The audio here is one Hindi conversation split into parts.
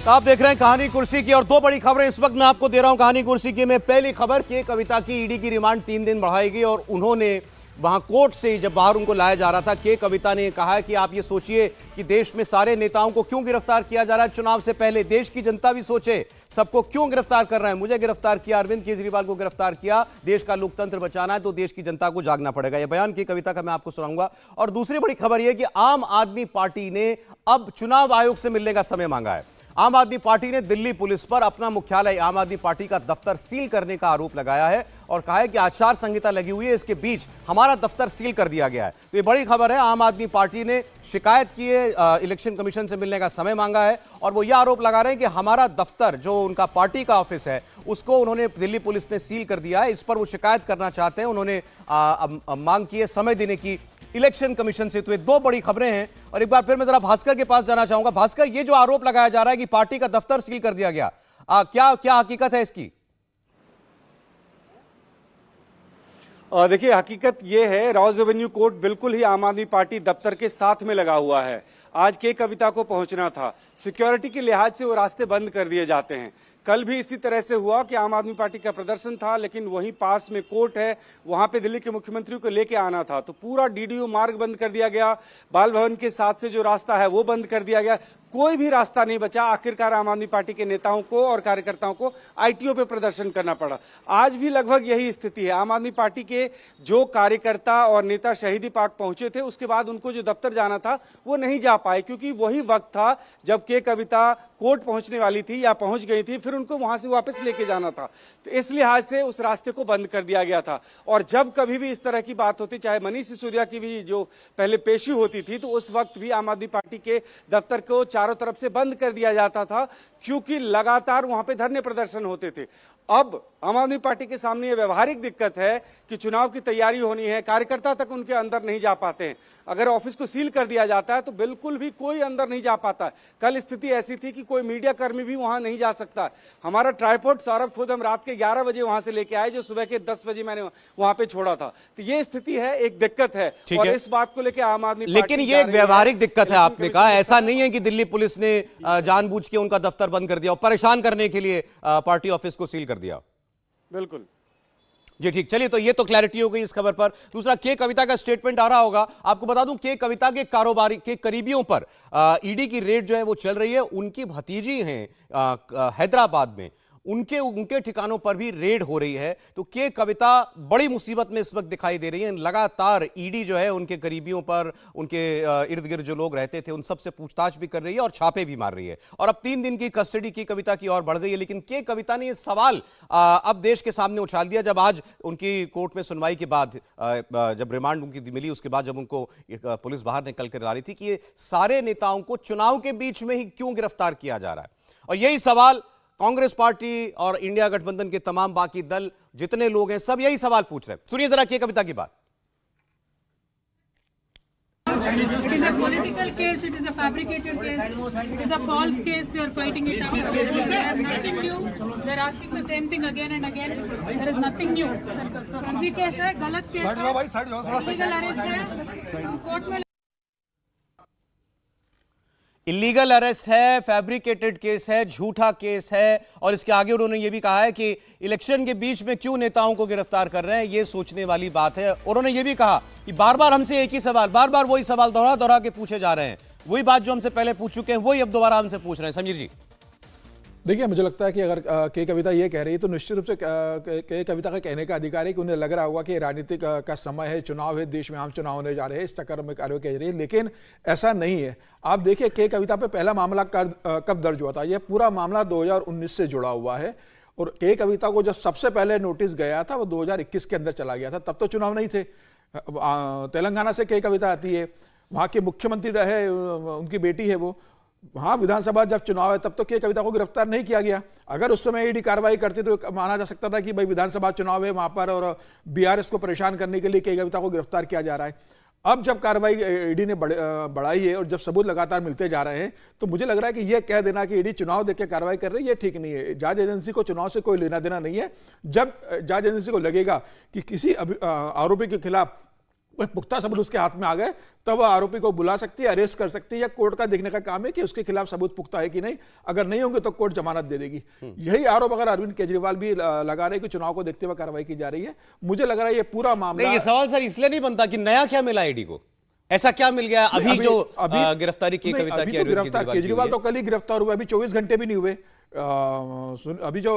तो आप देख रहे हैं कहानी कुर्सी की और दो बड़ी खबरें इस वक्त मैं आपको दे रहा हूं कहानी कुर्सी की में। पहली खबर के कविता की ईडी की रिमांड 3 दिन बढ़ाई गई और उन्होंने वहां कोर्ट से जब बाहर उनको लाया जा रहा था के कविता ने कहा कि आप ये सोचिए कि देश में सारे नेताओं को क्यों गिरफ्तार किया जा रहा है चुनाव से पहले। देश की जनता भी सोचे सबको क्यों गिरफ्तार कर रहे हैं। मुझे गिरफ्तार किया, अरविंद केजरीवाल को गिरफ्तार किया, देश का लोकतंत्र बचाना है तो देश की जनता को जागना पड़ेगा। यह बयान की कविता का मैं आपको सुनाऊंगा। और दूसरी बड़ी खबर यह कि आम आदमी पार्टी ने अब चुनाव आयोग से मिलने का समय मांगा है। आम आदमी पार्टी ने दिल्ली पुलिस पर अपना मुख्यालय आम आदमी पार्टी का दफ्तर सील करने का आरोप लगाया है और कहा है कि आचार संहिता लगी हुई है, इसके बीच हमारा दफ्तर सील कर दिया गया है। तो ये बड़ी खबर है। आम आदमी पार्टी ने शिकायत की है, इलेक्शन कमीशन से मिलने का समय मांगा है और वो ये आरोप लगा रहे हैं कि हमारा दफ्तर जो उनका पार्टी का ऑफिस है उसको उन्होंने दिल्ली पुलिस ने सील कर दिया है। इस पर वो शिकायत करना चाहते हैं। उन्होंने मांग की है समय देने की इलेक्शन कमीशन से। तो ये दो बड़ी खबरें हैं और एक बार फिर मैं जरा भास्कर के पास जाना चाहूंगा। भास्कर, ये जो आरोप लगाया जा रहा है कि पार्टी का दफ्तर सील कर दिया गया, क्या क्या हकीकत है इसकी? देखिए, हकीकत ये है, रॉज एवेन्यू कोर्ट बिल्कुल ही आम आदमी पार्टी दफ्तर के साथ में लगा हुआ है। आज के कविता को पहुंचना था, सिक्योरिटी के लिहाज से वो रास्ते बंद कर दिए जाते हैं। कल भी इसी तरह से हुआ कि आम आदमी पार्टी का प्रदर्शन था, लेकिन वहीं पास में कोर्ट है, वहां पे दिल्ली के मुख्यमंत्री को लेके आना था तो पूरा डीडीयू मार्ग बंद कर दिया गया। बाल भवन के साथ से जो रास्ता है वो बंद कर दिया गया। कोई भी रास्ता नहीं बचा। आखिरकार आम आदमी पार्टी के नेताओं को और कार्यकर्ताओं को आईटीओ पे प्रदर्शन करना पड़ा। आज भी लगभग यही स्थिति है। आम आदमी पार्टी के जो कार्यकर्ता और नेता शहीदी पार्क पहुंचे थे, उसके बाद उनको जो दफ्तर जाना था वो नहीं जा पाए, क्योंकि वही वक्त था जब के कविता कोर्ट पहुंचने वाली थी या पहुंच गई थी, फिर उनको वहां से वापस लेके जाना था। तो इस लिहाज से उस रास्ते को बंद कर दिया गया था। और जब कभी भी इस तरह की बात होती, चाहे मनीष सिसोदिया की भी जो पहले पेशी होती थी, तो उस वक्त भी आम आदमी पार्टी के दफ्तर को चारों तरफ से बंद कर दिया जाता था, क्योंकि लगातार वहां पे धरने प्रदर्शन होते थे। अब आम आदमी पार्टी के सामने ये व्यवहारिक दिक्कत है कि चुनाव की तैयारी होनी है, कार्यकर्ता तक उनके अंदर नहीं जा पाते हैं। अगर ऑफिस को सील कर दिया जाता है तो बिल्कुल भी कोई अंदर नहीं जा पाता है। कल स्थिति ऐसी थी कि कोई मीडिया कर्मी भी वहां नहीं जा सकता। हमारा ट्राइपॉड सौरभ खुद हम रात के 11 बजे वहां से लेके आए, जो सुबह के 10 बजे मैंने वहां पे छोड़ा था। तो ये स्थिति है, एक दिक्कत है और इस बात को लेकर आम आदमी, लेकिन ये एक व्यवहारिक दिक्कत है। आपने कहा ऐसा नहीं है कि दिल्ली पुलिस ने जानबूझ के उनका दफ्तर बंद कर दिया और परेशान करने के लिए पार्टी ऑफिस को सील कर दिया। बिल्कुल जी, ठीक। चलिए, तो ये तो क्लैरिटी हो गई इस खबर पर। दूसरा, के कविता का स्टेटमेंट आ रहा होगा। आपको बता दूं, के कविता के कारोबारी के करीबियों पर ईडी की रेड जो है वो चल रही है। उनकी भतीजी हैं हैदराबाद में, उनके ठिकानों पर भी रेड हो रही है। तो के कविता बड़ी मुसीबत में इस वक्त दिखाई दे रही है। लगातार ईडी जो है उनके करीबियों पर, उनके इर्द गिर्द जो लोग रहते थे उन सबसे पूछताछ भी कर रही है और छापे भी मार रही है। और अब 3 दिन की कस्टडी की कविता की और बढ़ गई है। लेकिन के कविता ने यह सवाल अब देश के सामने उछाल दिया, जब आज उनकी कोर्ट में सुनवाई के बाद, जब रिमांड उनकी मिली, उसके बाद जब उनको पुलिस बाहर निकल कर ला रही थी कि ये सारे नेताओं को चुनाव के बीच में ही क्यों गिरफ्तार किया जा रहा है। और यही सवाल कांग्रेस पार्टी और इंडिया गठबंधन के तमाम बाकी दल, जितने लोग हैं, सब यही सवाल पूछ रहे हैं। सुनिए जरा के कविता की बात। It is a political case, it is a fabricated case, it is a false case, we are fighting it out. They have nothing new, they are asking the same thing again and again, there is nothing new. फर्जी केस है, गलत केस है, illegal arrest है, कोर्ट में इलीगल अरेस्ट है, फैब्रिकेटेड केस है, झूठा केस है। और इसके आगे उन्होंने ये भी कहा है कि इलेक्शन के बीच में क्यों नेताओं को गिरफ्तार कर रहे हैं, ये सोचने वाली बात है। और उन्होंने ये भी कहा कि बार बार हमसे एक ही सवाल, बार बार वही सवाल दोहरा दोहरा के पूछे जा रहे हैं। वही बात जो हमसे पहले पूछ चुके हैं वही अब दोबारा हमसे पूछ रहे हैं। समीर जी, देखिए, मुझे लगता है कि अगर के कविता ये कह रही है तो निश्चित रूप से के कविता का कहने का अधिकार है कि उन्हें लग रहा होगा कि राजनीतिक का समय है, चुनाव है, देश में आम चुनाव होने जा रहे हैं, इस चक्कर में कार्रवाई की जा रही है। लेकिन ऐसा नहीं है। आप देखिए, के कविता पे पहला मामला कब दर्ज हुआ था। यह पूरा मामला 2019 से जुड़ा हुआ है और के कविता को जब सबसे पहले नोटिस गया था वो 2021 के अंदर चला गया था। तब तो चुनाव नहीं थे। तेलंगाना से के कविता आती है, वहाँ के मुख्यमंत्री रहे, उनकी बेटी है वो। वहां विधानसभा जब चुनाव है तब तो के कविता को गिरफ्तार नहीं किया गया। अगर उस समय ईडी कार्रवाई करती तो माना जा सकता था कि भाई विधानसभा चुनाव है वहां पर और बीआरएस को परेशान करने के लिए के कविता को गिरफ्तार किया जा रहा है। अब जब कार्रवाई ईडी ने बढ़ाई है और जब सबूत लगातार मिलते जा रहे हैं तो मुझे लग रहा है कि यह कह देना कि ईडी चुनाव देख के कार्रवाई कर रही है, ये ठीक नहीं है। जांच एजेंसी को चुनाव से कोई लेना देना नहीं है। जब जांच एजेंसी को लगेगा कि किसी आरोपी के खिलाफ कोई पुख्ता सबूत उसके हाथ में आ गए तब वह आरोपी को बुला सकती है, अरेस्ट कर सकती है, या कोर्ट का देखने का काम है कि उसके खिलाफ सबूत पुख्ता है कि नहीं। अगर नहीं होंगे तो कोर्ट जमानत दे देगी। यही आरोप अगर अरविंद केजरीवाल भी लगा रहे कि चुनाव को देखते हुए कार्रवाई की जा रही है। मुझे लग रहा है ये पूरा मामला, ये सवाल सर इसलिए नहीं बनता कि नया क्या मिला ईडी को, ऐसा क्या मिल गया अभी जो गिरफ्तारी की कविता की? गिरफ्तार केजरीवाल तो कल ही गिरफ्तार हुए, अभी 24 घंटे भी नहीं हुए। अभी जो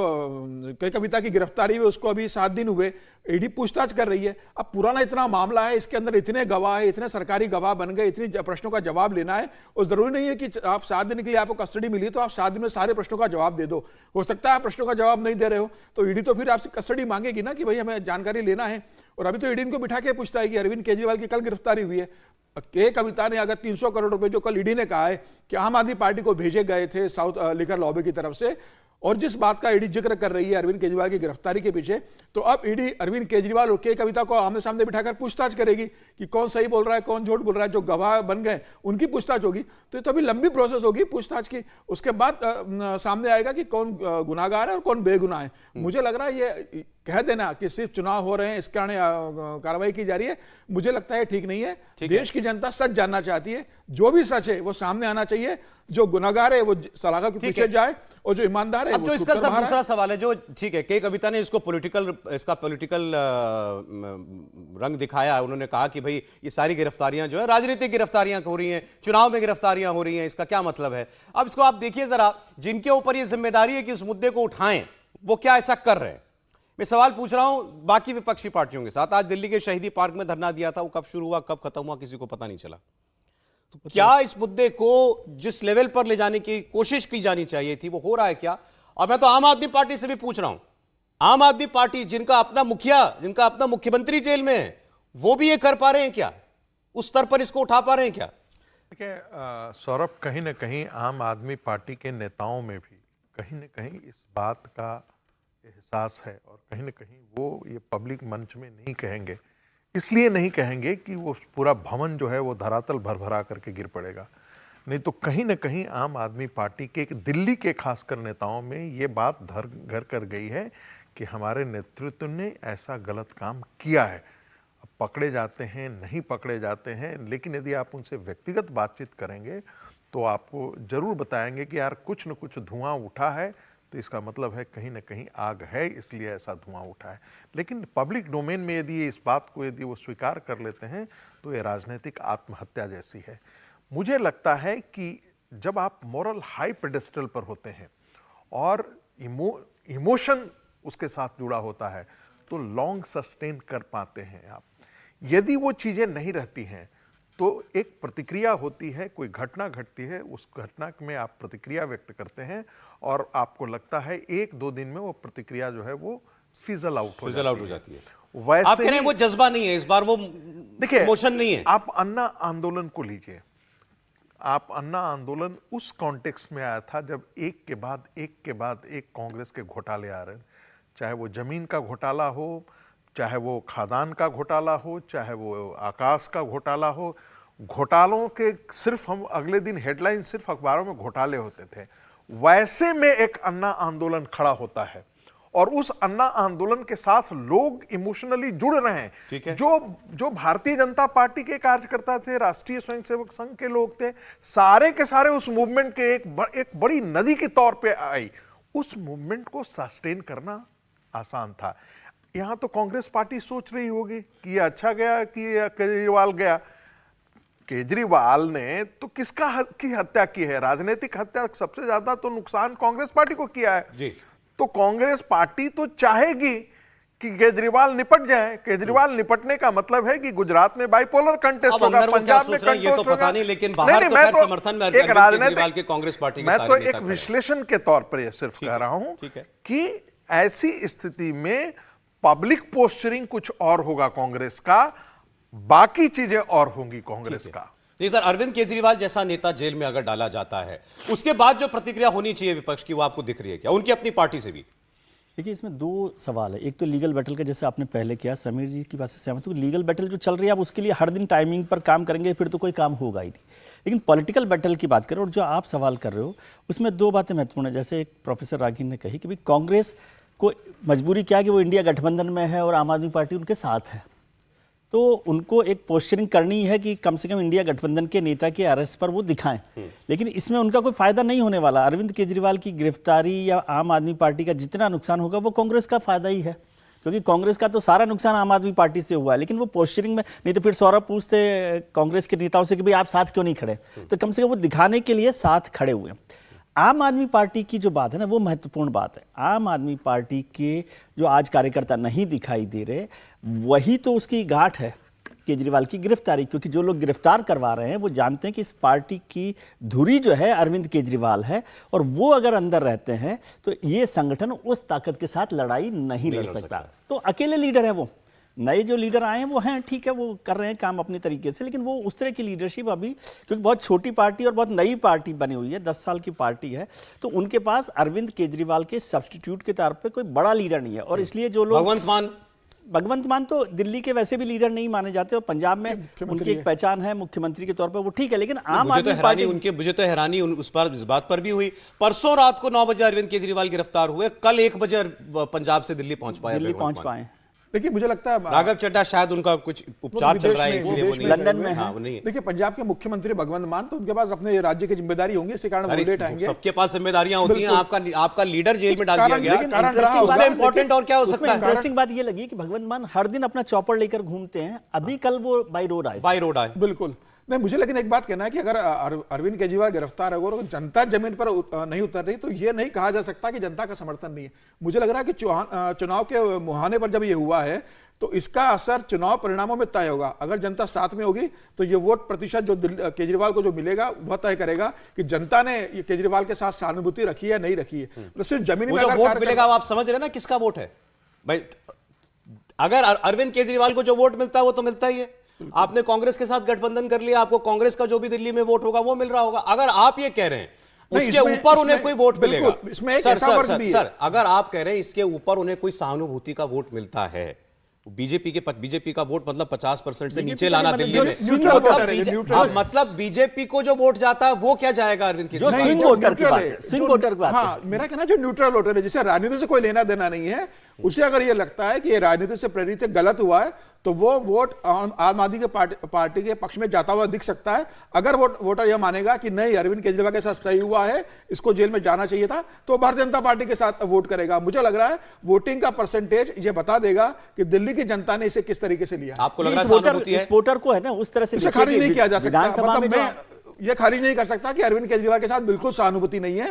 कविता की गिरफ्तारी हुई उसको अभी 7 दिन हुए, ईडी पूछताछ कर रही है। अब पुराना इतना मामला है, इसके अंदर इतने गवाह है, इतने सरकारी गवाह बन गए, इतनी प्रश्नों का जवाब लेना है। और जरूरी नहीं है कि आप 7 दिन के लिए आपको कस्टडी मिली तो आप 7 दिन में सारे प्रश्नों का जवाब दे दो। हो सकता है आप प्रश्नों का जवाब नहीं दे रहे हो तो ईडी तो फिर आपसे कस्टडी मांगेगी ना कि भाई हमें जानकारी लेना है। और अभी तो ईडी इनको बिठा के पूछता है कि अरविंद केजरीवाल की कल गिरफ्तारी हुई है, के कविता ने अगर 300 करोड़ रुपए जो कल ईडी ने कहा है कि आम आदमी पार्टी को भेजे गए थे साउथ लिकर लॉबी की तरफ से, और जिस बात का ईडी जिक्र कर रही है अरविंद केजरीवाल की गिरफ्तारी के पीछे, तो अब ईडी अरविंद केजरीवाल और के कविता को आमने सामने बिठाकर पूछताछ करेगी कि कौन सही बोल रहा है, कौन झूठ बोल रहा है। जो गवाह बन गए उनकी पूछताछ होगी। तो ये तो अभी लंबी प्रोसेस होगी पूछताछ की। उसके बाद सामने आएगा कि कौन गुनाहगार है और कौन बेगुनाह है। मुझे लग रहा है ये कह देना कि सिर्फ चुनाव हो रहे हैं इस कारण कार्रवाई की जा रही है, मुझे लगता है ठीक नहीं है। देश की जनता सच जानना चाहती है, जो भी सच है वो सामने आना चाहिए। जो गुनाहगार है वो सलाखों के पीछे जाए और जो ईमानदार है अब जो इसका सब दूसरा सवाल है, जो ठीक है के कविता ने इसको इसका पॉलिटिकल रंग दिखाया। उन्होंने कहा कि भाई ये सारी गिरफ्तारियां जो है राजनीतिक गिरफ्तारियां हो रही हैं, चुनाव में गिरफ्तारियां हो रही हैं, इसका क्या मतलब है? अब इसको आप देखिए जरा, जिनके ऊपर ये जिम्मेदारी है कि इस मुद्दे को उठाएं वो क्या ऐसा कर रहे हैं? मैं सवाल पूछ रहा हूं बाकी विपक्षी पार्टियों के साथ। आज दिल्ली के शहीदी पार्क में धरना दिया था, वो कब शुरू हुआ कब खत्म हुआ किसी को पता नहीं चला। तो क्या इस मुद्दे को जिस लेवल पर ले जाने की कोशिश की जानी चाहिए थी वो हो रहा है क्या? और मैं तो आम आदमी पार्टी से भी पूछ रहा हूं, आम आदमी पार्टी जिनका अपना मुखिया, जिनका अपना मुख्यमंत्री जेल में है, वो भी ये कर पा रहे हैं क्या? उस स्तर पर इसको उठा पा रहे हैं क्या? देखिए सौरभ, कहीं ना कहीं आम आदमी पार्टी के नेताओं में भी कहीं ना कहीं इस बात का एहसास है, और कहीं ना कहीं वो ये पब्लिक मंच में नहीं कहेंगे, इसलिए नहीं कहेंगे कि वो पूरा भवन जो है वो धरातल भरभरा करके गिर पड़ेगा। नहीं तो कहीं ना कहीं आम आदमी पार्टी के दिल्ली के खासकर नेताओं में ये बात घर कर गई है कि हमारे नेतृत्व ने ऐसा गलत काम किया है। अब पकड़े जाते हैं, नहीं पकड़े जाते हैं, लेकिन यदि आप उनसे व्यक्तिगत बातचीत करेंगे तो आपको जरूर बताएंगे कि यार कुछ न कुछ धुआं उठा है, तो इसका मतलब है कहीं ना कहीं आग है, इसलिए ऐसा धुआं उठा है। लेकिन पब्लिक डोमेन में यदि इस बात को यदि वो स्वीकार कर लेते हैं तो ये राजनीतिक आत्महत्या जैसी है। मुझे लगता है कि जब आप मॉरल हाई पेडेस्टल पर होते हैं और इमोशन उसके साथ जुड़ा होता है तो लॉन्ग सस्टेन कर पाते हैं आप। यदि वो चीज़ें नहीं रहती हैं तो एक प्रतिक्रिया होती है, कोई घटना घटती है, उस घटना में आप प्रतिक्रिया व्यक्त करते हैं और आपको लगता है 1-2 दिन में वो प्रतिक्रिया जो है वो फिजल आउट हो जाती है। वैसे आप कह रहे हैं वो जज्बा नहीं है इस बार, वो देखिए इमोशन नहीं है। आप अन्ना आंदोलन को लीजिए, आप अन्ना आंदोलन उस कॉन्टेक्स्ट में आया था जब एक के बाद एक कांग्रेस के घोटाले आ रहे हैं, चाहे वो जमीन का घोटाला हो, चाहे वो खादान का घोटाला हो, चाहे वो आकाश का घोटाला हो। घोटालों के सिर्फ हम अगले दिन हेडलाइन सिर्फ अखबारों में घोटाले होते थे। वैसे में एक अन्ना आंदोलन खड़ा होता है और उस अन्ना आंदोलन के साथ लोग इमोशनली जुड़ रहे हैं। ठीक है। जो भारतीय जनता पार्टी के कार्यकर्ता थे, राष्ट्रीय स्वयंसेवक संघ के लोग थे, सारे के सारे उस मूवमेंट के एक बड़ी नदी के तौर पे आई। उस मूवमेंट को सस्टेन करना आसान था। यहां तो कांग्रेस पार्टी सोच रही होगी कि ये अच्छा गया कि केजरीवाल गया। केजरीवाल ने तो किसका की हत्या की है? राजनीतिक हत्या सबसे ज्यादा तो नुकसान कांग्रेस पार्टी को किया है जी। तो कांग्रेस पार्टी तो चाहेगी कि केजरीवाल निपट जाए। केजरीवाल निपटने का मतलब है कि गुजरात में बाइपोलर कंटेस्ट होगा, पंजाब में कंटेस्ट ये तो पता नहीं, लेकिन बाहर तो खैर समर्थन में अरविंद केजरीवाल के कांग्रेस पार्टी के मैं तो एक विश्लेषण के तौर पर ये सिर्फ कह रहा हूं कि ऐसी स्थिति में पब्लिक पोस्चरिंग कुछ और होगा कांग्रेस का, बाकी चीजें और होंगी कांग्रेस का। जी सर, अरविंद केजरीवाल जैसा नेता जेल में अगर डाला जाता है उसके बाद जो प्रतिक्रिया होनी चाहिए विपक्ष की, वो आपको दिख रही है क्या उनकी अपनी पार्टी से भी? देखिए इसमें 2 सवाल है। एक तो लीगल बैटल का, जैसे आपने पहले किया, समीर जी की बात से सहमत हूँ। लीगल बैटल जो चल रही है आप उसके लिए हर दिन टाइमिंग पर काम करेंगे फिर तो कोई काम होगा ही नहीं। लेकिन पॉलिटिकल बैटल की बात करें और जो आप सवाल कर रहे हो उसमें 2 बातें महत्वपूर्ण है। जैसे एक प्रोफेसर राघिन ने कही कि भाई कांग्रेस को मजबूरी क्या है कि वो इंडिया गठबंधन में है और आम आदमी पार्टी उनके साथ है, तो उनको एक पोस्चरिंग करनी है कि कम से कम इंडिया गठबंधन के नेता के अरेस्ट पर वो दिखाएं। लेकिन इसमें उनका कोई फायदा नहीं होने वाला। अरविंद केजरीवाल की गिरफ्तारी या आम आदमी पार्टी का जितना नुकसान होगा वो कांग्रेस का फायदा ही है, क्योंकि कांग्रेस का तो सारा नुकसान आम आदमी पार्टी से हुआ है। लेकिन वो पोस्चरिंग में, नहीं तो फिर सौरभ पूछते कांग्रेस के नेताओं से कि भाई आप साथ क्यों नहीं खड़े, तो कम से कम वो दिखाने के लिए साथ खड़े हुए। आम आदमी पार्टी की जो बात है ना, वो महत्वपूर्ण बात है। आम आदमी पार्टी के जो आज कार्यकर्ता नहीं दिखाई दे रहे, वही तो उसकी गांठ है केजरीवाल की गिरफ्तारी, क्योंकि जो लोग गिरफ्तार करवा रहे हैं वो जानते हैं कि इस पार्टी की धुरी जो है अरविंद केजरीवाल है, और वो अगर अंदर रहते हैं तो ये संगठन उस ताकत के साथ लड़ाई नहीं लड़ सकता। तो अकेले लीडर है वो, नए जो लीडर आए हैं वो हैं, ठीक है, वो कर रहे हैं काम अपनी तरीके से, लेकिन वो उस तरह की लीडरशिप अभी, क्योंकि बहुत छोटी पार्टी और बहुत नई पार्टी बनी हुई है, 10 साल की पार्टी है, तो उनके पास अरविंद केजरीवाल के सब्स्टिट्यूट के तौर पे कोई बड़ा लीडर नहीं है। और इसलिए जो लोग भगवंत मान तो दिल्ली के वैसे भी लीडर नहीं माने जाते, और पंजाब में उनकी एक पहचान है मुख्यमंत्री के तौर पर, वो ठीक है। लेकिन आम आदमी पार्टी, मुझे तो हैरानी इस बात पर भी हुई, परसों रात को 9 बजे अरविंद केजरीवाल गिरफ्तार हुए, कल 1 बजे पंजाब से दिल्ली पहुंच पाए। देखिए मुझे लगता है राघव चड्ढा शायद उनका कुछ उपचार चल रहा है, इसलिए वो नहीं, लंदन में हाँ, वो नहीं है। देखिए पंजाब के मुख्यमंत्री भगवंत मान, तो उनके पास अपने राज्य की जिम्मेदारी होंगी, इसी कारण वो लेट आएंगे। सबके पास जिम्मेदारियां होती हैं। आपका लीडर जेल में डाल दिया गया, कारण रहा, उससे इंपॉर्टेंट और क्या हो सकता है? इंटरेस्टिंग बात ये लगी कि भगवंत मान हर दिन अपना चॉपर लेकर घूमते हैं। अभी कल वो बाई रोड आए। बिल्कुल नहीं। मुझे लेकिन एक बात कहना है कि अगर अरविंद केजरीवाल गिरफ्तार है और जनता जमीन पर नहीं उतर रही, तो ये नहीं कहा जा सकता कि जनता का समर्थन नहीं है। मुझे लग रहा है कि चुनाव के मुहाने पर जब ये हुआ है तो इसका असर चुनाव परिणामों में तय होगा। अगर जनता साथ में होगी तो ये वोट प्रतिशत जो केजरीवाल को जो मिलेगा वह तय करेगा कि जनता ने ये केजरीवाल के साथ सहानुभूति रखी है नहीं रखी है। तो सिर्फ जमीन में अगर वोट मिलेगा, आप समझ रहे ना किसका वोट है भाई। अगर अरविंद केजरीवाल को जो वोट मिलता है वो तो मिलता ही है। आपने कांग्रेस के साथ गठबंधन कर लिया, आपको कांग्रेस का जो भी दिल्ली में वोट होगा वो मिल रहा होगा। अगर आप ये कह रहे हैं उसके ऊपर उन्हें कोई वोट मिलेगा, इसमें एक ऐसा वर्ग भी है। सर अगर आप कह रहे हैं इसके ऊपर उन्हें कोई सहानुभूति का वोट मिलता है, बीजेपी का वोट मतलब 50% से नीचे लाना दिल्ली में, मतलब बीजेपी को जो वोट जाता है वो क्या जाएगा अरविंद केजरीवाल? स्विंग वोटर की बात है। हाँ, मेरा कहना जो न्यूट्रल वोटर है, जिसे राजनीति से कोई लेना देना नहीं है, उसे अगर ये लगता है कि ये राजनीति से प्रेरित गलत हुआ है तो वो वोट आम आदमी के पार्टी के पक्ष में जाता हुआ दिख सकता है। अगर वोटर यह मानेगा कि नहीं अरविंद केजरीवाल के साथ सही हुआ है, इसको जेल में जाना चाहिए था, तो भारतीय जनता पार्टी के साथ वोट करेगा। मुझे लग रहा है वोटिंग का परसेंटेज ये बता देगा कि दिल्ली की जनता ने इसे किस तरीके से लिया। आपको लग रहा है इस वोटर को है ना उस तरह से खारिज नहीं किया जा सकता। मतलब मैं ये खारिज नहीं कर सकता कि अरविंद केजरीवाल के साथ बिल्कुल सहानुभूति नहीं है।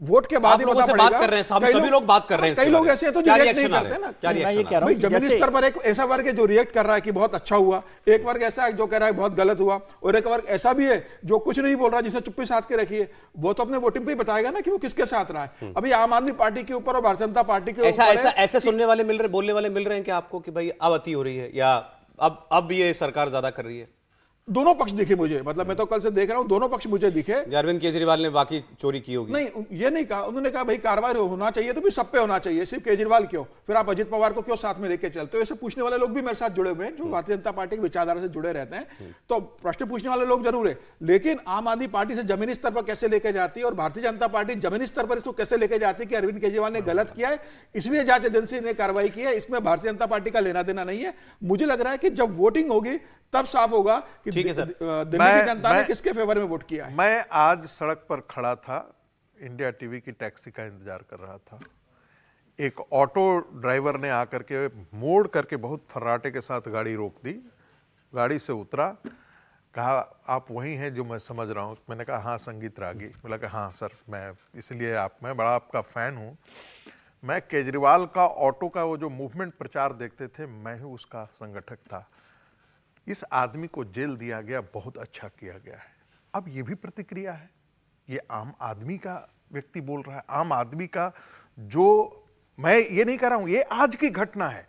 वोट के बाद ही पता पड़ेगा। बात कर रहे हैं, सभी लोग बात कर रहे हैं। कई लोग ऐसे हैं तो रिएक्ट नहीं करते ना। मैं ये कह रहा हूं जमीनी स्तर पर एक ऐसा वर्ग है जो रिएक्ट कर रहा है कि बहुत अच्छा हुआ, एक वर्ग ऐसा है जो कह रहा है बहुत गलत हुआ, और एक वर्ग ऐसा भी है जो कुछ नहीं बोल रहा, जिसने चुप्पी साध के रखी है। वो तो अपने वोटिंग पे ही बताएगा ना कि वो किसके साथ रहा है। अभी आम आदमी पार्टी के ऊपर और भारतीय जनता पार्टी के ऊपर ऐसे सुनने वाले मिल रहे, बोलने वाले मिल रहे हैं कि आपको कि भाई अब अति हो रही है या अब ये सरकार ज्यादा कर रही है? दोनों पक्ष दिखे मुझे, मतलब मैं तो कल से देख रहा हूं, दोनों पक्ष मुझे दिखे। अरविंद केजरीवाल ने बाकी चोरी की होगी? नहीं, ये नहीं कहा। उन्होंने कहा भाई कार्रवाई होना चाहिए तो भी सब पे होना चाहिए, सिर्फ केजरीवाल क्यों, फिर आप अजित पवार को क्यों साथ में लेके चलते हो? ऐसे पूछने वाले लोग भी मेरे साथ जुड़े हुए हैं, जो भारतीय जनता पार्टी की विचारधारा से जुड़े रहते हैं। तो प्रश्न पूछने वाले लोग जरूर है, लेकिन आम आदमी पार्टी से जमीनी स्तर पर कैसे लेके जाती है और भारतीय जनता पार्टी जमीनी स्तर पर इसको कैसे लेके जाती है कि अरविंद केजरीवाल ने गलत किया है, इसलिए जांच एजेंसी ने कार्रवाई की है, इसमें भारतीय जनता पार्टी का लेना देना नहीं है। मुझे लग रहा है कि जब वोटिंग होगी तब साफ होगा कि दिल्ली की जनता ने किसके फेवर में वोट किया है। मैं आज सड़क पर खड़ा था, इंडिया टीवी की टैक्सी का इंतजार कर रहा था। एक ऑटो ड्राइवर ने आकर के मोड़ करके बहुत फर्राटे के साथ गाड़ी रोक दी। गाड़ी से उतरा, कहा आप वही हैं जो मैं समझ रहा हूँ। मैंने कहा हाँ संगीत रागी। बोला कि हाँ सर, मैं इसलिए मैं बड़ा आपका फैन हूँ। मैं केजरीवाल का ऑटो का वो जो मूवमेंट प्रचार देखते थे, मैं ही उसका संगठक था। इस आदमी को जेल दिया गया, बहुत अच्छा किया गया है। अब ये भी प्रतिक्रिया है, ये आम आदमी का व्यक्ति बोल रहा है, आम आदमी का, जो मैं ये नहीं कर रहा हूं, ये आज की घटना है।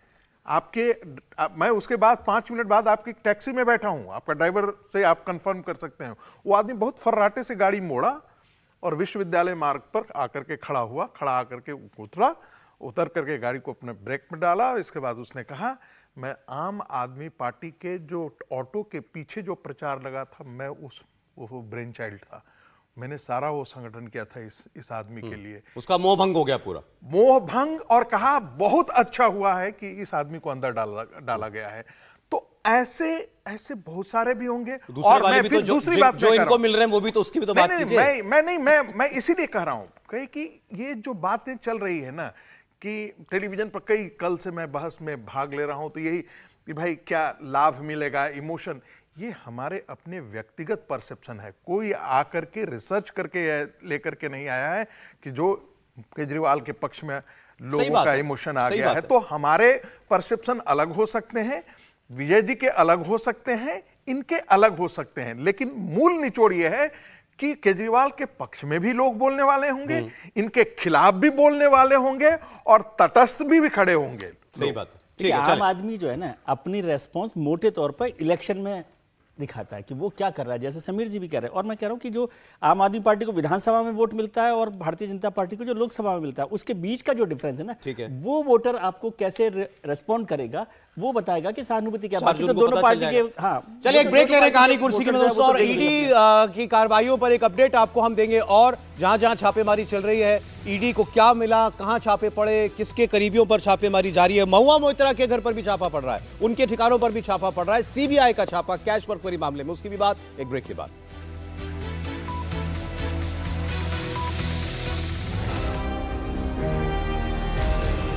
मैं उसके बाद 5 मिनट बाद आपकी टैक्सी में बैठा हूं, आपका ड्राइवर से आप कंफर्म कर सकते हैं। वो आदमी बहुत फर्राटे से गाड़ी मोड़ा और विश्वविद्यालय मार्ग पर आकर के खड़ा हुआ, खड़ा आकर के उतर करके गाड़ी को अपने ब्रेक में डाला। इसके बाद उसने कहा मैं आम आदमी पार्टी के जो ऑटो के पीछे जो प्रचार लगा था, मैं वो ब्रेन चाइल्ड था। मैंने सारा वो संगठन किया था इस आदमी के लिए। उसका मोह भंग हो गया, पूरा मोह भंग। और कहा बहुत अच्छा हुआ है कि इस आदमी को अंदर डाला गया है। तो ऐसे ऐसे बहुत सारे भी होंगे। दूसरे और वाले मैं भी फिर तो दूसरी बात जो मैं कह इनको रहा हूं। मिल रहे हैं वो भी तो उसकी भी तो बात कीजिए। मैं इसीलिए कह रहा हूं कहीं कि ये जो बातें चल रही है ना कि टेलीविजन पर कई कल से मैं बहस में भाग ले रहा हूं तो यही कि भाई क्या लाभ मिलेगा, इमोशन, ये हमारे अपने व्यक्तिगत परसेप्शन है। कोई आकर के रिसर्च करके लेकर के नहीं आया है कि जो केजरीवाल के पक्ष में लोगों का इमोशन आ गया है। तो हमारे परसेप्शन अलग हो सकते हैं, विजय जी के अलग हो सकते हैं, इनके अलग हो सकते हैं, लेकिन मूल निचोड़ यह है कि केजरीवाल के पक्ष में भी लोग बोलने वाले होंगे, इनके खिलाफ भी बोलने वाले होंगे और तटस्थ भी खड़े होंगे। सही बात है। कि आम आदमी जो है ना अपनी रेस्पॉन्स मोटे तौर पर इलेक्शन में दिखाता है कि वो क्या कर रहा है, जैसे समीर जी भी कह रहे हैं। और मैं कह रहा हूं कि जो आम आदमी पार्टी को विधानसभा में वोट मिलता है और भारतीय जनता पार्टी को जो लोकसभा में मिलता है, उसके बीच का जो डिफरेंस है ना, ठीक है, वो वोटर आपको कैसे रेस्पॉन्ड करेगा, वो बताएगा कि सहानुभूति क्या। बाकी तो दोनों पार्टी के हाँ, चलिए एक ब्रेक ले रहे हैं कहानी कुर्सी के में दोस्तों, और ईडी की कार्रवाइयों पर एक अपडेट आपको हम देंगे। और जहां जहां छापेमारी चल रही है, ईडी को क्या मिला, कहां छापे पड़े, किसके करीबियों पर छापेमारी जारी है। महुआ मोइत्रा के घर पर भी छापा पड़ रहा है, उनके ठिकानों पर भी छापा पड़ रहा है, सीबीआई का छापा कैश वर्क क्वेरी मामले में, उसकी भी बात एक ब्रेक के बाद।